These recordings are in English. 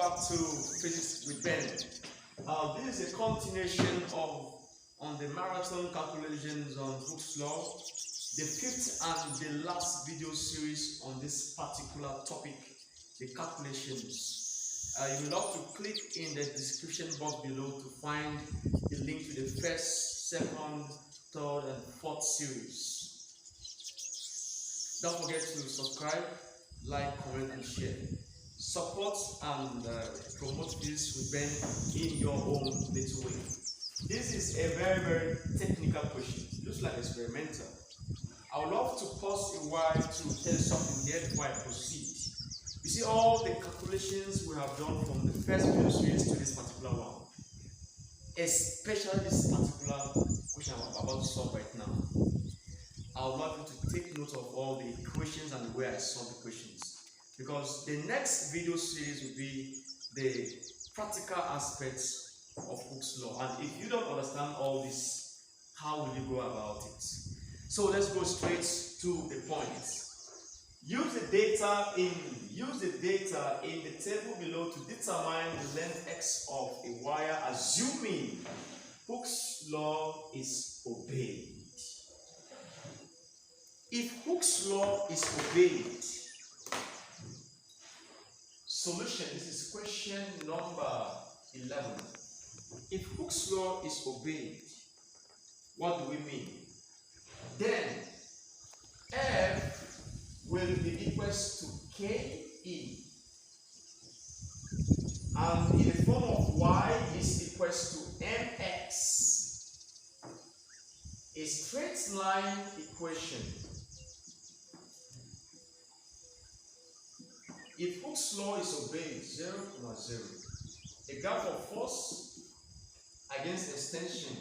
back to Physics with Ben. This is a continuation on the marathon calculations on Hooke's law, the fifth and the last video series on this particular topic, the calculations. You will have to click in the description box below to find the link to the first, second, third, and fourth series. Don't forget to subscribe, like, comment, and share. Support and promote this with Ben in your own little way. This is a very, very technical question. It looks like experimental. I would love to pause a while to tell you something here before I proceed. You see all the calculations we have done from the first video series to this particular one, especially this particular question I'm about to solve right now. I would love you to take note of all the equations and the way I solve the questions, because the next video series will be the practical aspects of Hooke's law. And if you don't understand all this, how will you go about it? So let's go straight to the point. Use the data in the table below to determine the length x of a wire, assuming Hooke's law is obeyed. If Hooke's law is obeyed, solution, this is question number 11. If Hooke's law is obeyed, what do we mean? Then F will be equals to KE, and in the form of Y is equals to MX. A straight line equation. If Hooke's law is obeyed, 0, 0, a graph of force against extension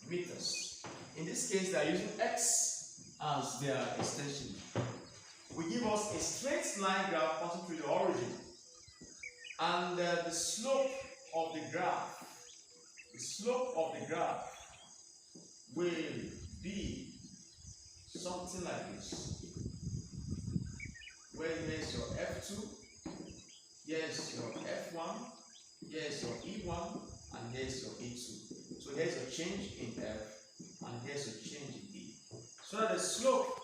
meters. In this case, they are using x as their extension. Will give us a straight line graph passing through the origin, and the slope of the graph will be something like this. Where here's your F2, here's your F1, here's your E1, and here's your E2. So here's a change in F, and here's a change in E. So that the slope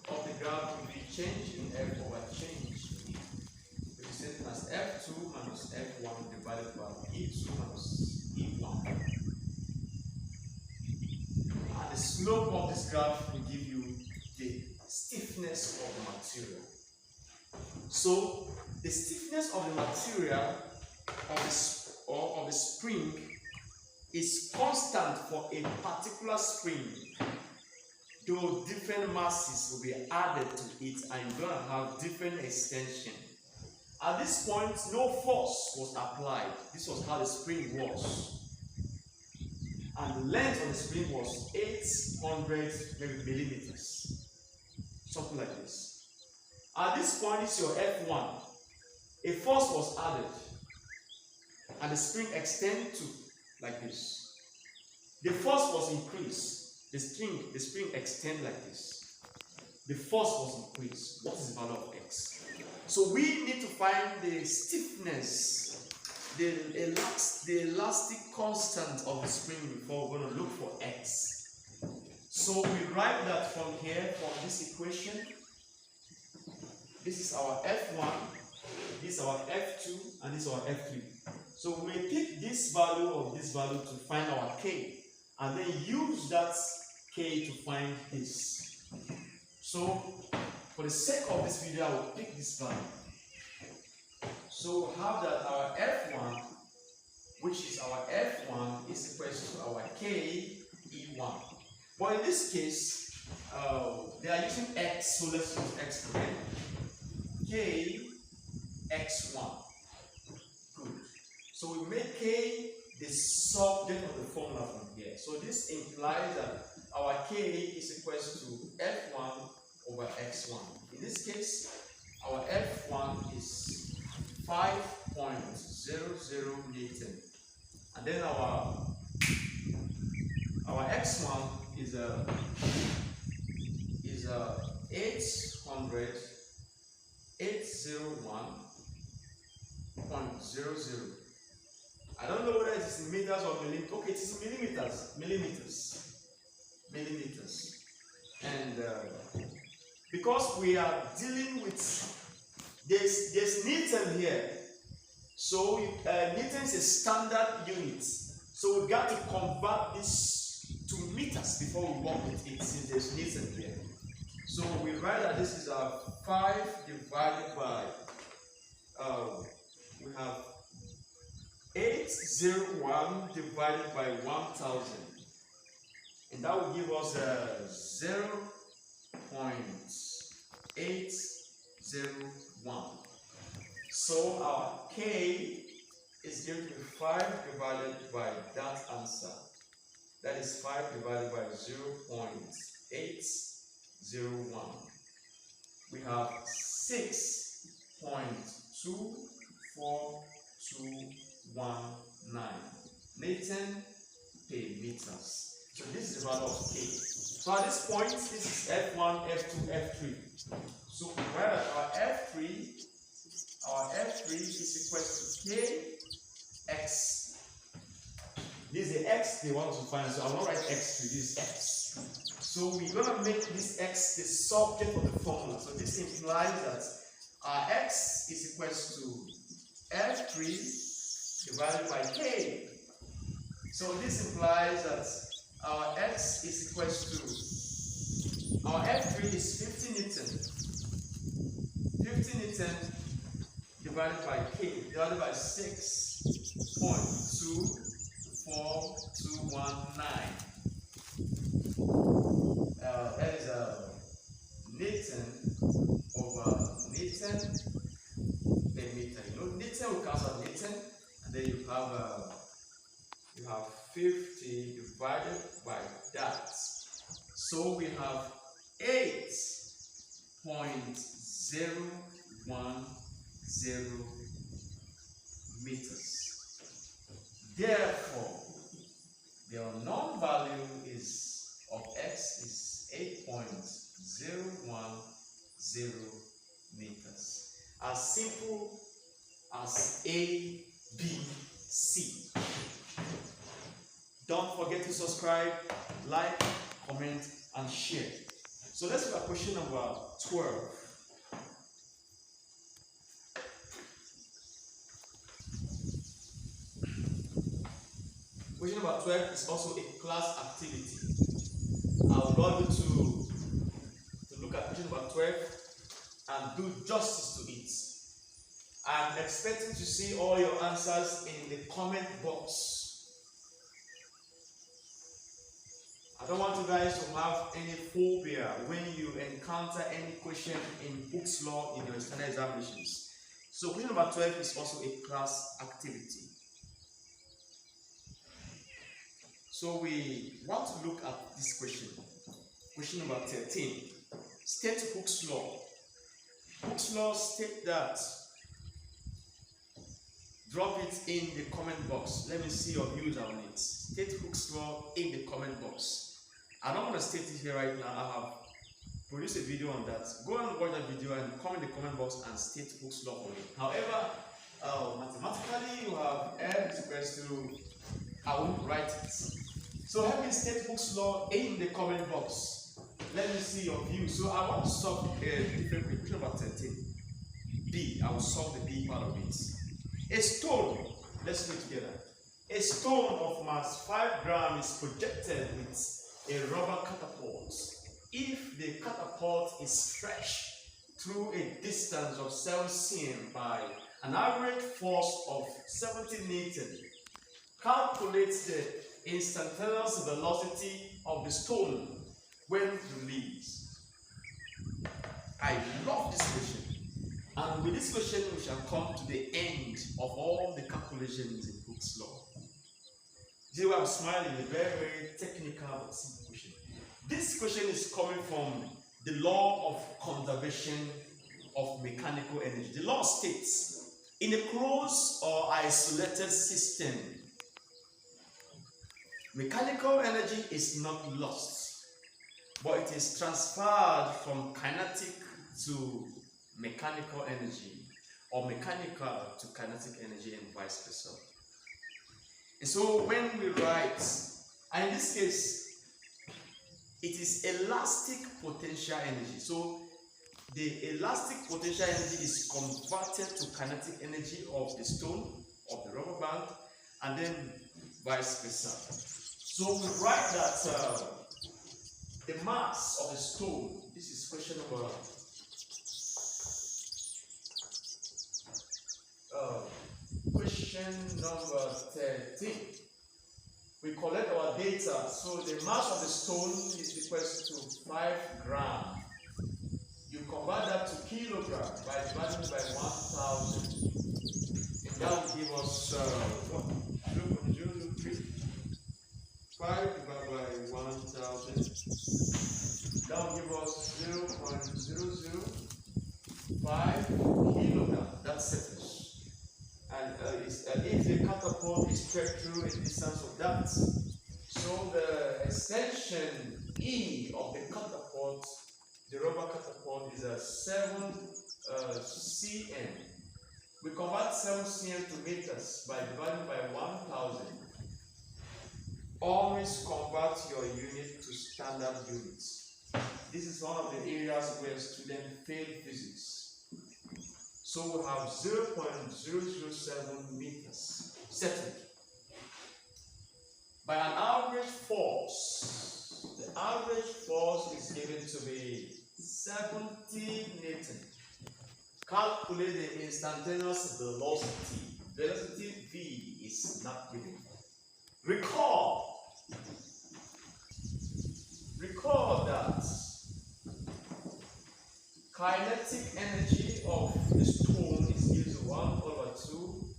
of the graph will be change in F over change in E. Which is written as F2 minus F1 divided by E2 minus E1. And the slope of this graph will give you the stiffness of the material. So the stiffness of the material of the spring is constant for a particular spring, though different masses will be added to it and you're going to have different extension. At this point, no force was applied. This was how the spring was. And the length of the spring was 800 millimeters. Something like this. At this point, it's your F1. A force was added, and the spring extended to like this. The force was increased. The spring extended like this. The force was increased. What is the value of x? So we need to find the stiffness, the elastic constant of the spring before we're going to look for x. So we write that from here, from this equation. This is our F1, this is our F2, and this is our F3. So we pick this value or this value to find our K, and then use that K to find this. So for the sake of this video, I will pick this value. So we have that our F1, which is our F1, is equal to our K E1. But in this case, they are using x, so let's use x again. K x1. Good. So we make K the subject of the formula from here. So this implies that our K is equal to F1 over x1. In this case, our F1 is 5.00 Newton. And then our x1 is 801 0.00. I don't know whether it is in meters or millimeters. Okay, it is millimeters. And because we are dealing with there's Newton here, so Newton is a standard unit. So we got to convert this to meters before we work with it, since there's Newton here. So we write that this is 5 divided by we have 801 divided by 1000, and that will give us 0.801. So our K is going to be 5 divided by that answer. That is 5 divided by 0.801. We have 6.24219 Newton per meters. So this is the value of K. So at this point, this is F1, F2, F3. So where our F3 is equal to Kx. This is the X they want to find, so I will not write X3, this is X. So we're going to make this X the subject of the formula. So this implies that our X is equal to F3 divided by K. So this implies that our X is equal to, our F3 is 50 Newton. 50 Newton divided by K, divided by 6.24219. That is Newton over Newton per meter. You know, Newton will cancel Newton, and then you have 50 divided by that. So we have 8.010 meters. Therefore, the unknown value of X is 8.010 meters. As simple as A, B, C. Don't forget to subscribe, like, comment, and share. So let's look at question number 12. Question number 12 is also a class activity. I would love you to look at question number 12 and do justice to it. I'm expecting to see all your answers in the comment box. I don't want you guys to have any phobia when you encounter any question in Hooke's law in your external examinations. So question number 12 is also a class activity. So we want to look at this question. Question number 13. State Hooke's law. Hooke's law states that. Drop it in the comment box. Let me see your views on it. State Hooke's law in the comment box. I don't want to state it here right now. I have produced a video on that. Go and watch that video and comment in the comment box and state Hooke's law for me. However, mathematically you have F is equal to, I won't write it. So help me state Hooke's law in the comment box. Let me see your view. So I want to solve a different question about 13. B. I will solve the B part of it. A stone, let's do it together. A stone of mass 5 grams is projected with a rubber catapult. If the catapult is stretched through a distance of 7 cm by an average force of 70 Newton, calculate the instantaneous velocity of the stone when released. I love this question. And with this question, we shall come to the end of all the calculations in Hooke's law. See why I'm smiling? A very, very technical but simple question. This question is coming from the law of conservation of mechanical energy. The law states, in a closed or isolated system, mechanical energy is not lost, but it is transferred from kinetic to mechanical energy or mechanical to kinetic energy and vice versa. And so when we write, and in this case, it is elastic potential energy. So the elastic potential energy is converted to kinetic energy of the stone, of the rubber band, and then vice versa. So we write that the mass of the stone, this is question number question number 13. We collect our data. So the mass of the stone is equal to 5 grams. You convert that to kilogram by dividing by 1,000. And that will give us 0.003. 5 divided by 1,000. That will give us 0.005 kilogram. That's it. And if the catapult is stretched through a distance of that, so the extension E of the catapult, the rubber catapult, is a 7 cm. We convert 7 cm to meters by dividing by 1,000. Always convert your unit to standard units. This is one of the areas where students fail physics. So we have 0.007 meters settled. By an average force, the average force is given to be 70 Newton. Calculate the instantaneous velocity. Velocity V is not given. Recall that kinetic energy of the stone is equal to 1/2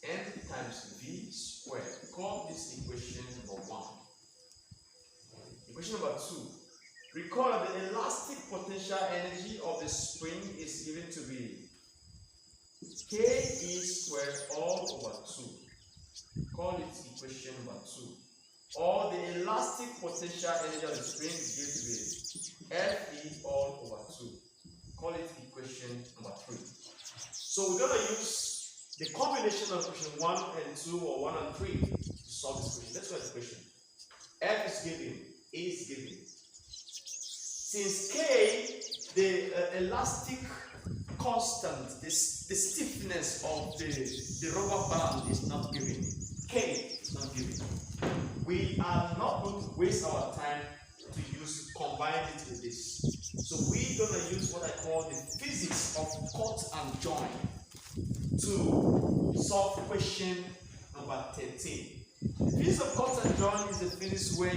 m times v squared. Call this equation number 1. Equation number 2. Recall that the elastic potential energy of the spring is given to be Ke squared all over 2. Call it equation number 2. Or the elastic potential energy of the spring is given to be Fe all over 2. Call it equation number 3. So we're going to use the combination of equation 1 and 2 or 1 and 3 to solve this question. Let's go to the question. F is given, A is given. Since K, the elastic constant, the stiffness of the rubber band is not given. K is not given. We are not going to waste our time to combine it with this. So we're going to use what I call the physics of cut and join to solve question number 13. The physics of cut and join is a physics where I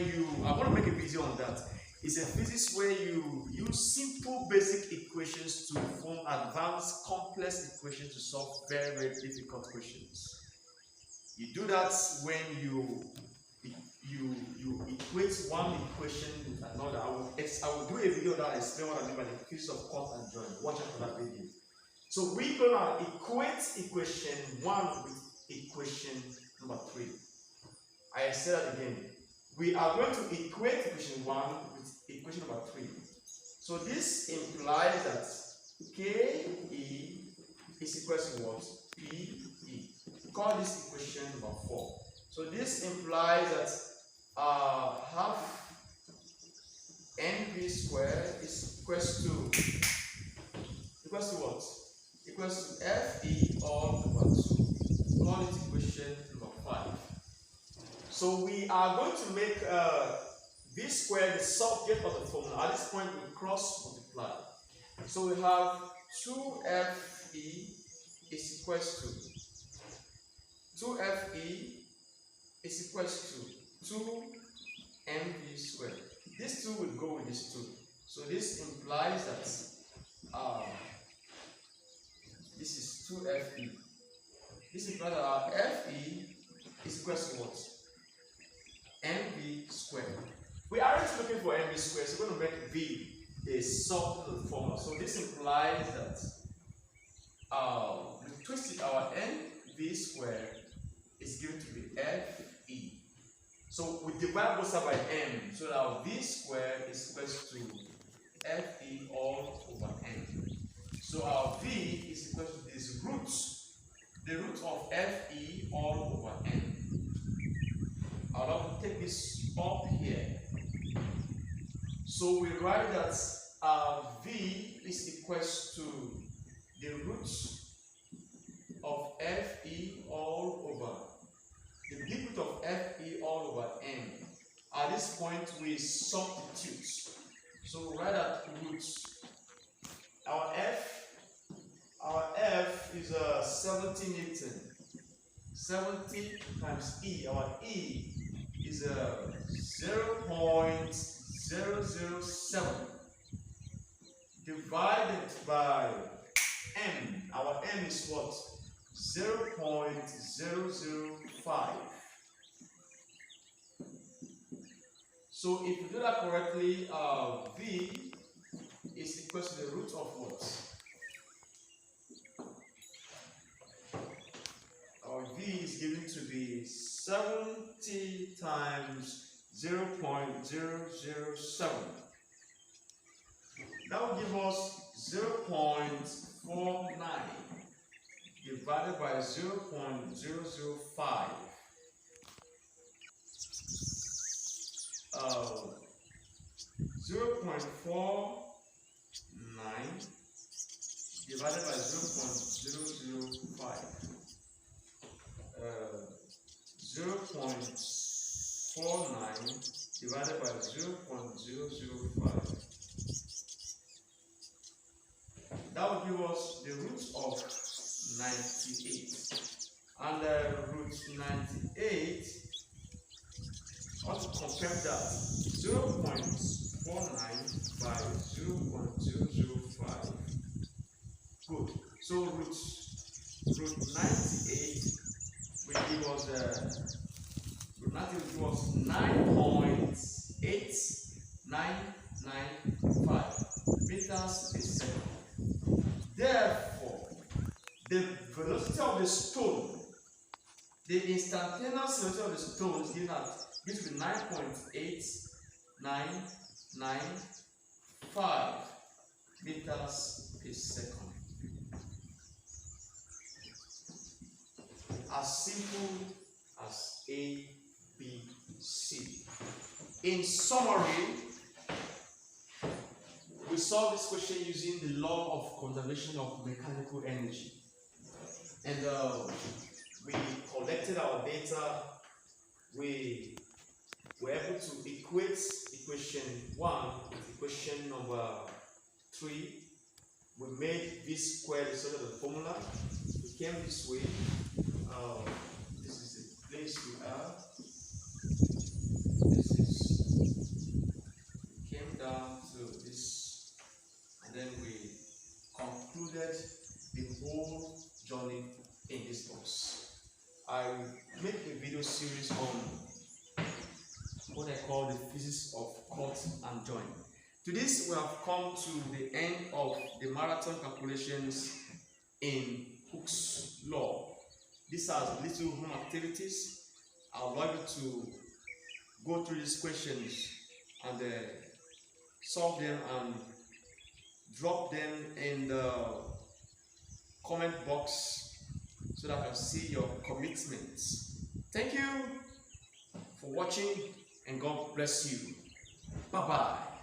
want to make a video on that. It's a physics where you use simple basic equations to form advanced complex equations to solve very, very difficult questions. You do that when you equate one equation with another. I will do a video that explains what I mean by the physics of cut and join. Watch out for that video. So we're gonna equate equation 1 with equation number 3. I said that again. We are going to equate equation 1 with equation number 3. So this implies that Ke is equal to what? Pe. Call this equation number 4. So this implies that half NV squared is equals to what? Equals to Fe all over 2. Call it equation number 5. So we are going to make V squared the subject of the formula. At this point, we cross multiply. So we have 2Fe is equals to 2Fe is equals to 2mv squared. This 2 will go with this 2. So this implies that this is 2Fe. This implies that our Fe is equals to what? mv squared. We are already looking for mv squared, so we're going to make v a sub to the formula. So this implies that we twisted our nv squared is given to be Fe. So we divide both sides by m, so that our v squared is equal to Fe all over m. So So our V is equal to this root, the root of FE all over N. I'll have to take this up here. So we write that our V is equal to the root of FE all over, the big root of FE all over N. At this point we substitute. So we write that root, our F is 70 Newton. 70 times E, our E is 0.007 divided by M. Our M is what? 0.005. So if you do that correctly, V is equal to the root of what? Our V is given to be 70 times 0.007. That will give us 0.49 divided by 0.005. 0.49 divided by 0.005. 0.49 divided by 0.005. That will give us the root of 98. And root 98, I want to compare that. 0.49 by 0.005. Good. So root 98 will give us 9.8995 meters per second. Therefore, the velocity of the stone, the instantaneous velocity of the stone is given at between 9.8995 meters per second. As simple as A, B, C. In summary, we solved this question using the law of conservation of mechanical energy. And we collected our data. We were able to equate equation 1 with equation number 3. We made V squared the sort of the formula. We came this way. This is the place we are. This is, we came down to this, and then we concluded the whole journey in this box. I will make a video series on what I call the physics of cut and join. To this, we have come to the end of the marathon calculations in Hooke's law. These are little home activities. I would like you to go through these questions and solve them and drop them in the comment box so that I can see your commitments. Thank you for watching and God bless you. Bye-bye.